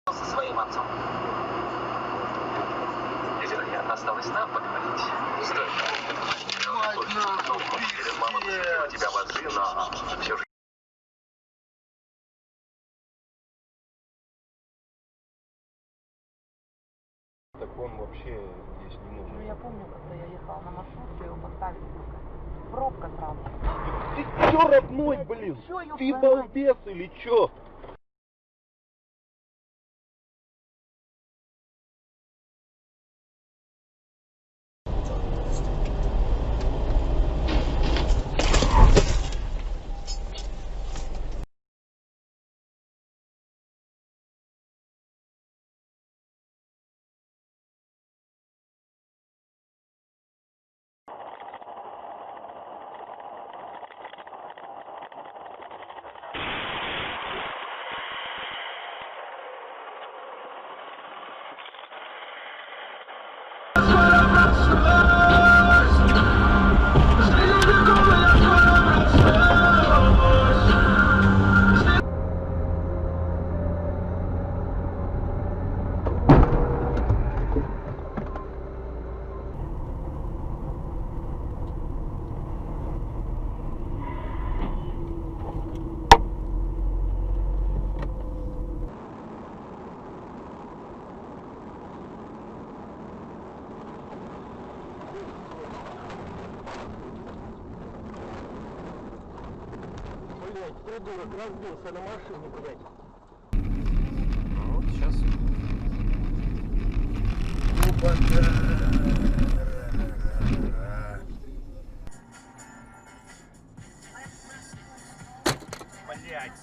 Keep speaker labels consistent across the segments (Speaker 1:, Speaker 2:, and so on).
Speaker 1: Со своим отцом. Вероятно, осталось нам поговорить. Стоит. Мама посадила тебя в отцы, но все же...
Speaker 2: Так он вообще здесь не нужен.
Speaker 3: Ну я помню, когда я ехала на маршрутке, его поставили пробка сразу.
Speaker 2: Ты чё, родной, блин? Ты балбес или чё?
Speaker 4: Придурок разбился на машине, блядь.
Speaker 2: Ну вот сейчас.
Speaker 4: Блядь.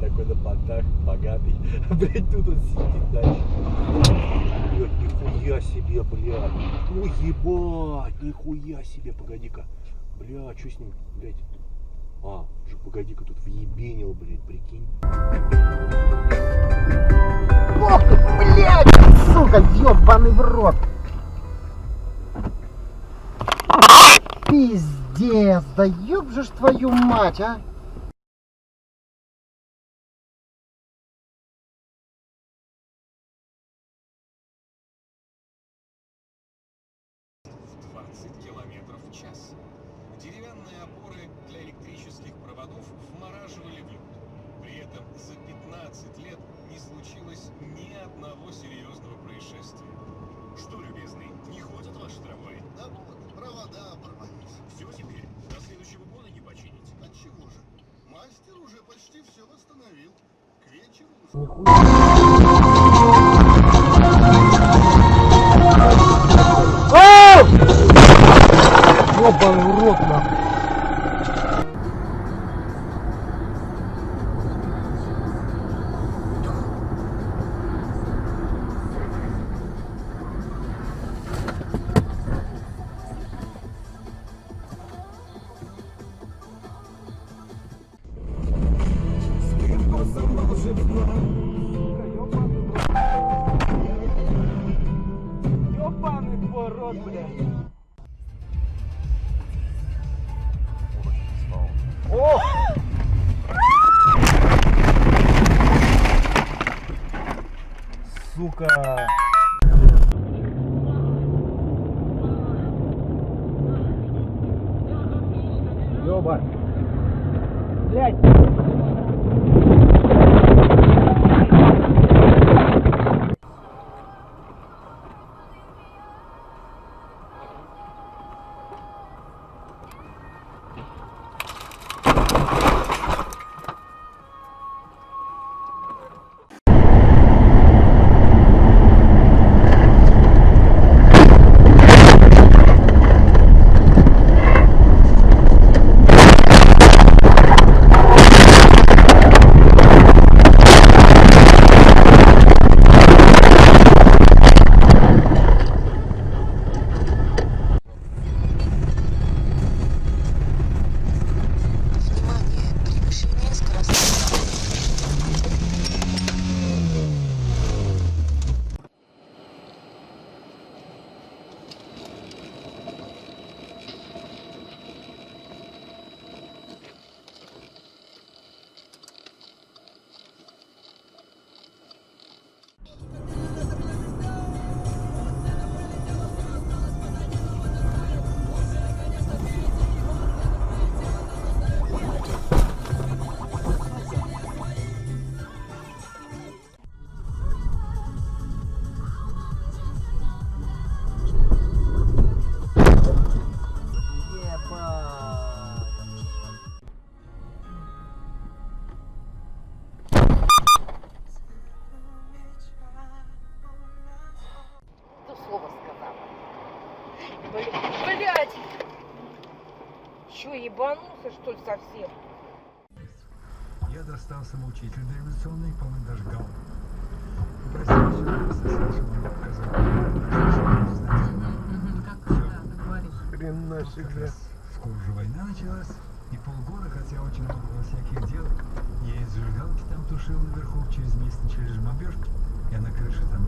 Speaker 2: Такой нападак, богатый. Блядь, тут он сидит дальше. Блядь, нихуя себе, блядь. Ой, ебать, нихуя себе, погоди-ка. Бля, что с ним, блядь? А, уже погоди-ка, тут въебенил, блядь, прикинь.
Speaker 4: Ох ты, блядь, сука, ёбаный в рот. Пиздец, да ёб же ж твою мать, а.
Speaker 5: Километров в час. Деревянные опоры для электрических проводов вмораживали в лед. При этом за 15 лет не случилось ни одного серьезного происшествия. Что, любезный, не ходят ваши трамваи?
Speaker 6: Да вот, провода порвались.
Speaker 5: Все теперь? До следующего года не починить?
Speaker 6: Отчего же? Мастер уже почти все восстановил. К вечеру...
Speaker 4: Ёбаный в рот, нахуй. Ёбаный твой рот, блядь. О! Сука! Ёба! Блядь!
Speaker 3: Ошибся, что ли, совсем?
Speaker 7: Я достал самоучитель дореволюционный, по-моему, даже гал. Попросил все просто Саша вам показал.
Speaker 2: Хрена себе.
Speaker 7: Скоро уже война началась, и полгода, хотя очень много было всяких дел, я из зажигалки там тушил наверху, через месяц начали же бомбежка, я на крыше там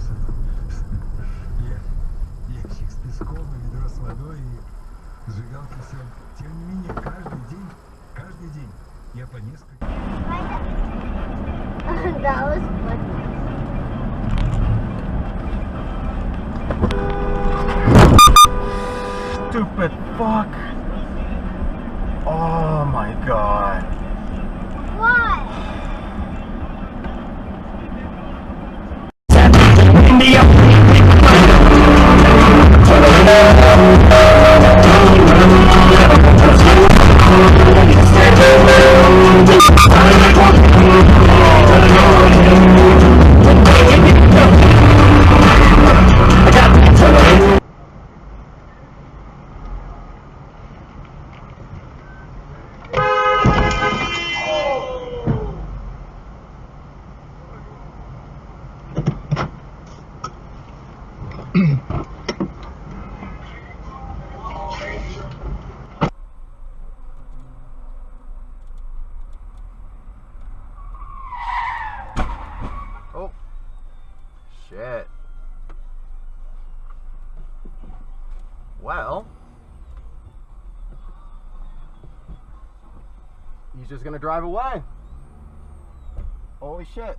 Speaker 7: ящик с песком, и ведро с водой, и зажигалки, все. Тем не менее, каждый день я по несколько...
Speaker 4: That was funny.
Speaker 2: Stupid fuck. Oh my god.
Speaker 4: What?
Speaker 8: Oh, shit. Well, he's just gonna drive away. Holy shit.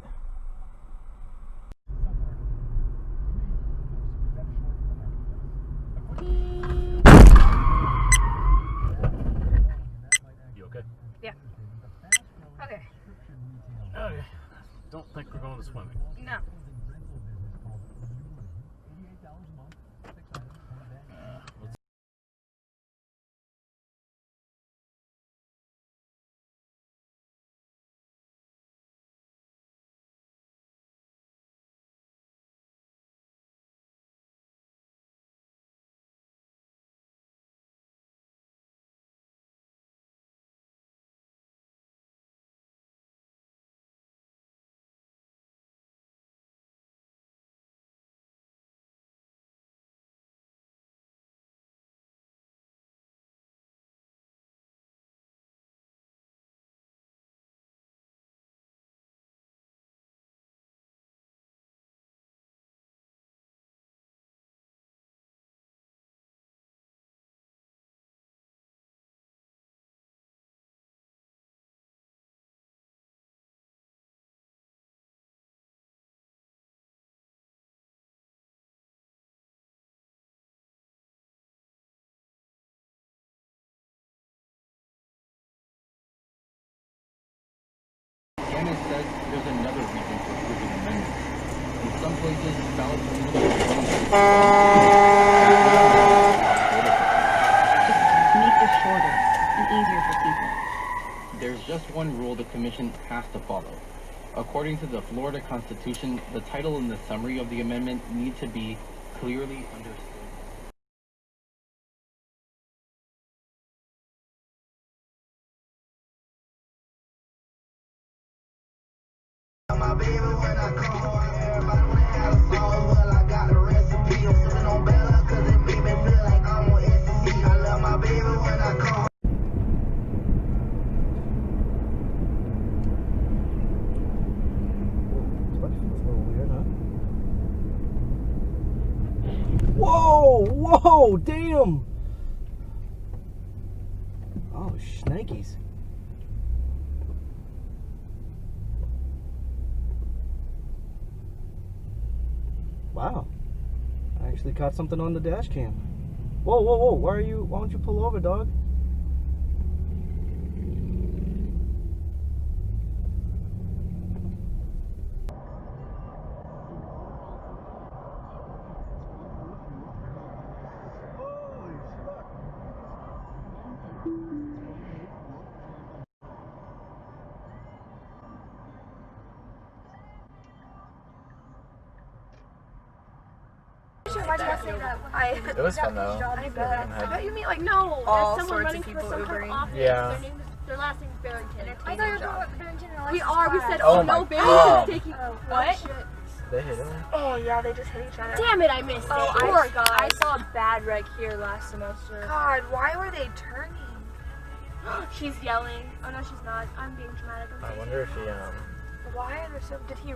Speaker 2: You okay?
Speaker 9: Yeah. Okay.
Speaker 2: Okay. Don't think we're going to swimming.
Speaker 9: No.
Speaker 10: Janice says there's another reason for approving amendments. In some places, ballots are moving
Speaker 11: Just make this shorter and easier for people.
Speaker 10: There's just one rule the commission has to follow. According to the Florida Constitution, the title and the summary of the amendment need to be clearly understood.
Speaker 12: My baby, when I come home, everybody wanna have a song. Well, I got the recipe. I'm sipping on Bella, cause it make me feel like I'm on ecstasy. I love my baby when I come home.
Speaker 2: Whoa! Whoa! Damn! Oh, shnikes. Wow. I actually caught something on the dash cam. Whoa, whoa, whoa. Why don't you pull over, dog?
Speaker 9: Why did I say that?
Speaker 8: It was fun though.
Speaker 9: I bet you mean like no.
Speaker 11: All
Speaker 9: There's someone
Speaker 11: sorts of
Speaker 9: running
Speaker 11: people
Speaker 9: for some kind of
Speaker 11: Ubering.
Speaker 9: office.
Speaker 8: Yeah.
Speaker 9: Their name is Their last name's Barrington.
Speaker 13: I thought you were talking about Barrington and Alexis.
Speaker 9: We are. We said,
Speaker 8: Oh
Speaker 9: oh no,
Speaker 8: my
Speaker 9: Barrington
Speaker 8: God.
Speaker 9: is taking.
Speaker 13: What?
Speaker 9: Shit.
Speaker 8: They hit him.
Speaker 13: Oh yeah, they just hit each other.
Speaker 9: Damn it, I missed it.
Speaker 13: Oh,
Speaker 9: Poor
Speaker 13: I
Speaker 9: guy.
Speaker 13: saw a bad wreck here last semester. God, why were they turning?
Speaker 9: She's yelling. Oh no, she's not. I'm being dramatic.
Speaker 8: I wonder if he
Speaker 13: Why are they so? Did he